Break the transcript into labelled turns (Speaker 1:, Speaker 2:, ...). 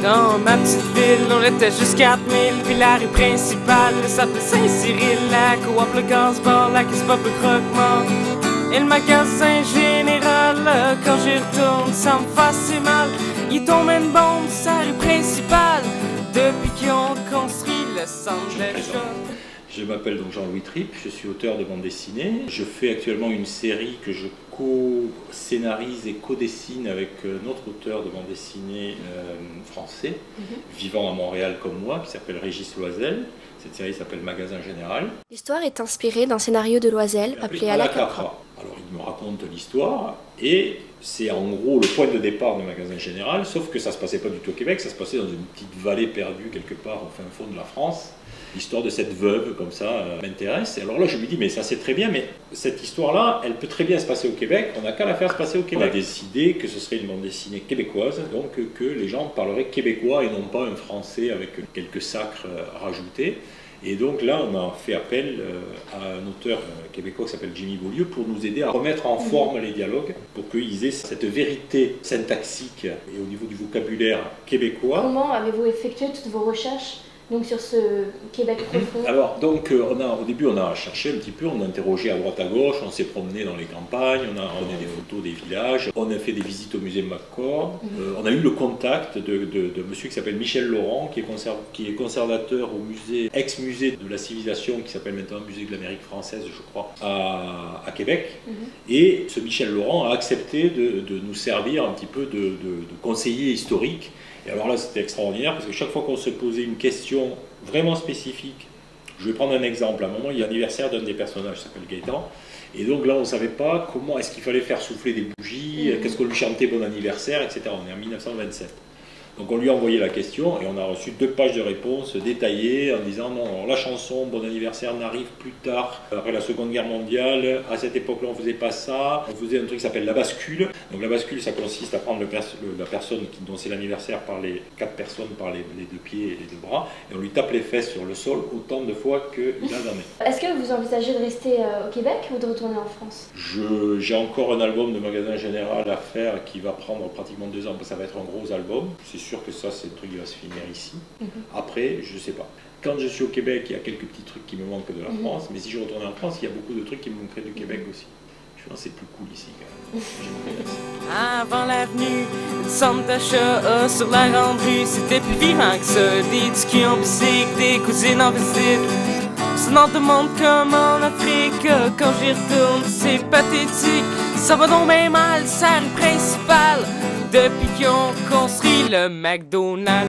Speaker 1: Dans ma petite ville, on était juste 4000, puis la rue principale s'appelait Saint-Cyril. La coop, le gaz-bar, la caisse pop, le croque-mort et le magasin général. Quand j'y retourne, ça me fait mal. Il tombe une bombe sur la rue principale depuis qu'ils ont construit le centre d'achat.
Speaker 2: Je m'appelle donc Jean-Louis Tripp, je suis auteur de bande dessinée. Je fais actuellement une série que je co-scénarise et co-dessine avec notre auteur de bande dessinée français, vivant à Montréal comme moi, qui s'appelle Régis Loisel. Cette série s'appelle Magasin Général.
Speaker 3: L'histoire est inspirée d'un scénario de Loisel appelé À la Capra.
Speaker 2: Alors il me raconte l'histoire et c'est en gros le point de départ de Magasin Général, sauf que ça se passait pas du tout au Québec, ça se passait dans une petite vallée perdue quelque part au fin fond de la France. L'histoire de cette veuve, comme ça, m'intéresse. Et alors là, je me dis, mais ça c'est très bien, mais cette histoire-là, elle peut très bien se passer au Québec, on n'a qu'à la faire se passer au Québec. On a décidé que ce serait une bande dessinée québécoise, donc que les gens parleraient québécois et non pas un français avec quelques sacres rajoutés. Et donc là, on a fait appel à un auteur québécois qui s'appelle Jimmy Beaulieu pour nous aider à remettre en forme les dialogues, pour qu'ils aient cette vérité syntaxique et au niveau du vocabulaire québécois.
Speaker 3: Comment avez-vous effectué toutes vos recherches donc sur ce Québec profond?
Speaker 2: Alors, donc, au début, on a cherché un petit peu, on a interrogé à droite à gauche, on s'est promené dans les campagnes, on a ramené des photos des villages, on a fait des visites au musée McCord, on a eu le contact de monsieur qui s'appelle Michel Laurent, qui est conservateur au musée, ex-musée de la civilisation, qui s'appelle maintenant Musée de l'Amérique française, je crois, à Québec. Et ce Michel Laurent a accepté de nous servir un petit peu de conseiller historique. Et alors là, c'était extraordinaire, parce que chaque fois qu'on se posait une question vraiment spécifique, je vais prendre un exemple. À un moment, il y a l'anniversaire d'un des personnages, qui s'appelle Gaëtan, et donc là, on ne savait pas comment est-ce qu'il fallait faire souffler des bougies, qu'est-ce qu'on lui chantait bon anniversaire, etc. On est en 1927. Donc on lui a envoyé la question et on a reçu 2 pages de réponses détaillées en disant non, alors la chanson Bon anniversaire n'arrive plus tard, après la Seconde Guerre mondiale, à cette époque-là on faisait pas ça, on faisait un truc qui s'appelle la bascule. Donc la bascule, ça consiste à prendre la personne dont c'est l'anniversaire par les 4 personnes, par les 2 pieds et les 2 bras, et on lui tape les fesses sur le sol autant de fois qu'il a donné.
Speaker 3: Est-ce que vous envisagez de rester au Québec ou de retourner en France?
Speaker 2: J'ai encore un album de Magasin Général à faire qui va prendre pratiquement 2 ans, ça va être un gros album. C'est sûr que ça, c'est le truc qui va se finir ici. Après, je sais pas. Quand je suis au Québec, il y a quelques petits trucs qui me manquent de la France, mais si je retournais en France, il y a beaucoup de trucs qui me manqueraient du Québec aussi. Je pense que c'est plus cool ici quand même.
Speaker 1: Avant l'avenue du centre d'achat sur la grande rue, c'était plus vivant que ça. Des discussions en bicycle, des cousines en visite. Ça n'en demande comme en Afrique. Quand j'y retourne, c'est pathétique. Ça va donc bien mal, c'est la rue principale depuis qu'ils ont construit le McDonald's.